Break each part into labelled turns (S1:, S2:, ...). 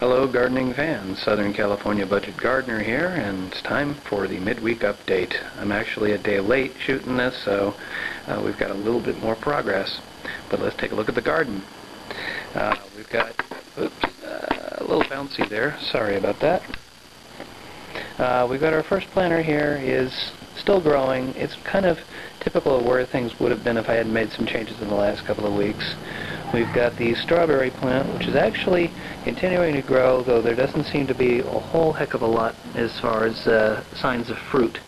S1: Hello gardening fans, Southern California Budget Gardener here, and it's time for the midweek update. I'm actually a day late shooting this, so we've got a little bit more progress. But let's take a look at the garden. We've got, a little bouncy there, sorry about that. We've got our first planter here, is still growing. It's kind of typical of where things would have been if I hadn't made some changes in the last couple of weeks. We've got the strawberry plant, which is actually continuing to grow, though there doesn't seem to be a whole heck of a lot as far as signs of fruit.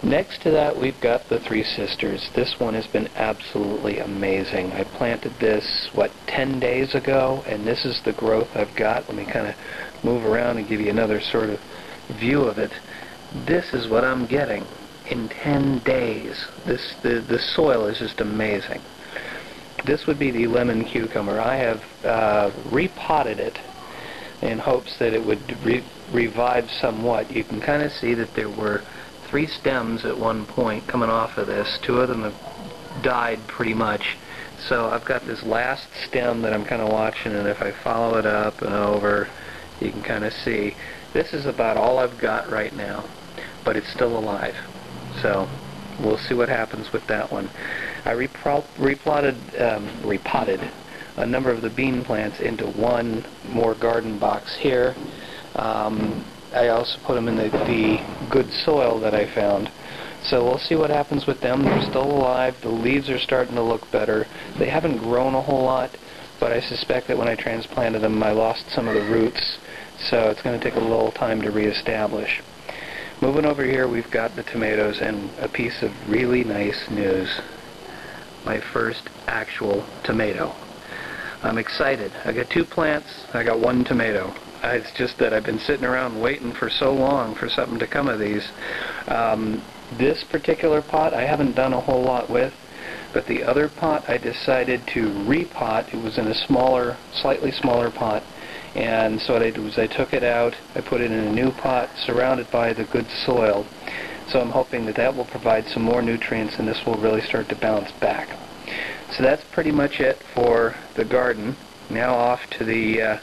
S1: Next to that, we've got the Three Sisters. This one has been absolutely amazing. I planted this, 10 days ago, and this is the growth I've got. Let me kind of move around and give you another sort of view of it. This is what I'm getting in 10 days. The soil is just amazing. This would be the lemon cucumber. I have repotted it in hopes that it would revive somewhat. You can kind of see that there were 3 stems at one point coming off of this. 2 of them have died pretty much. So I've got this last stem that I'm kind of watching, and if I follow it up and over, you can kind of see. This is about all I've got right now, but it's still alive. So we'll see what happens with that one. I repotted a number of the bean plants into one more garden box here. I also put them in the good soil that I found. So we'll see what happens with them. They're still alive. The leaves are starting to look better. They haven't grown a whole lot, but I suspect that when I transplanted them, I lost some of the roots. So it's going to take a little time to reestablish. Moving over here, we've got the tomatoes and a piece of really nice news. My first actual tomato. I'm excited. I got 2 plants, I got 1 tomato. It's just that I've been sitting around waiting for so long for something to come of these. This particular pot I haven't done a whole lot with, but the other pot I decided to repot. It was in a smaller, slightly smaller pot. And so what I did was I took it out, I put it in a new pot surrounded by the good soil. So I'm hoping that that will provide some more nutrients and this will really start to bounce back. So that's pretty much it for the garden. Now off to the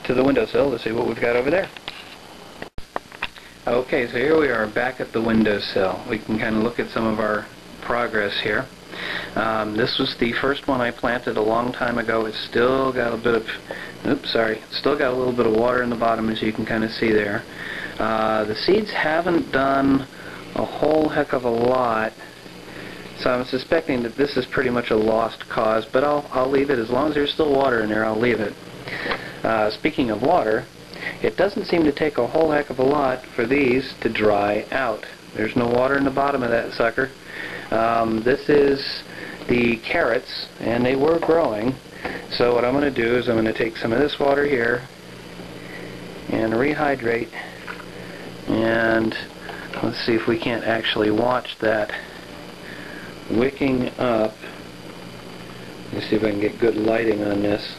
S1: windowsill to see what we've got over there. Okay, so here we are back at the windowsill. We can kind of look at some of our progress here. This was the first one I planted a long time ago. It's still got a bit of, still got a little bit of water in the bottom, as you can kind of see there. The seeds haven't done a whole heck of a lot, so I'm suspecting that this is pretty much a lost cause, but I'll leave it. As long as there's still water in there, I'll leave it. Speaking of water, it doesn't seem to take a whole heck of a lot for these to dry out. There's no water in the bottom of that sucker. This is the carrots, and they were growing. So what I'm going to do is I'm going to take some of this water here and rehydrate, and let's see if we can't actually watch that wicking up. Let's see if I can get good lighting on this.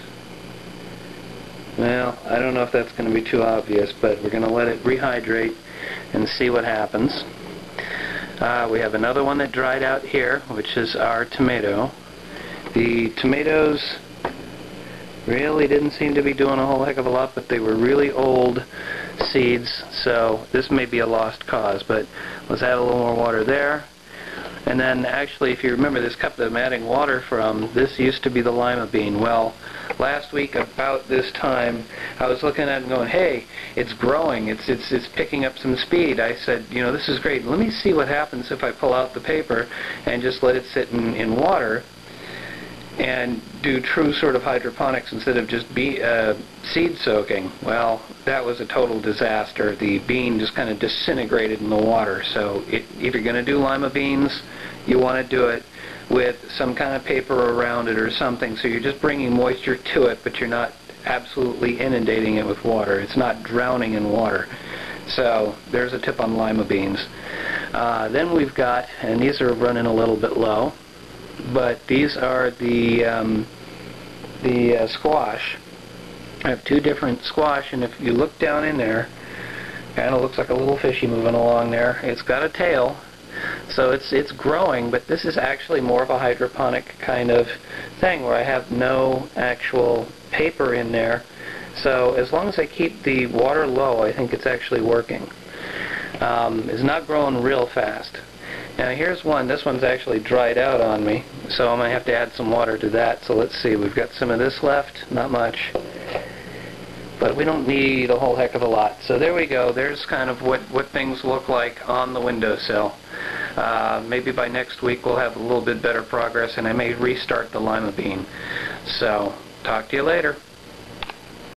S1: Well, I don't know if that's going to be too obvious, but we're going to let it rehydrate and see what happens. We have another one that dried out here, which is our tomato. The tomatoes really didn't seem to be doing a whole heck of a lot, but they were really old seeds, so this may be a lost cause, but let's add a little more water there. And then actually, if you remember this cup that I'm adding water from, this used to be the lima bean. Well, last week about this time, I was looking at it and going, hey, it's growing, it's picking up some speed. I said, you know, this is great. Let me see what happens if I pull out the paper and just let it sit in water and do true sort of hydroponics instead of just seed soaking. Well, that was a total disaster. The bean just kind of disintegrated in the water. So if you're going to do lima beans, you want to do it with some kind of paper around it or something, so you're just bringing moisture to it, but you're not absolutely inundating it with water. It's not drowning in water. So there's a tip on lima beans. Then we've got, and these are running a little bit low, but these are the squash. I have 2 different squash, and if you look down in there, kind of looks like a little fishy moving along there. It's got a tail, so it's growing, but this is actually more of a hydroponic kind of thing where I have no actual paper in there So as long as I keep the water low, I think it's actually working. It's not growing real fast. Now here's one. This one's actually dried out on me, so I'm going to have to add some water to that. So let's see. We've got some of this left. Not much. But we don't need a whole heck of a lot. So there we go. There's kind of what things look like on the windowsill. Maybe by next week we'll have a little bit better progress, and I may restart the lima bean. So talk to you later.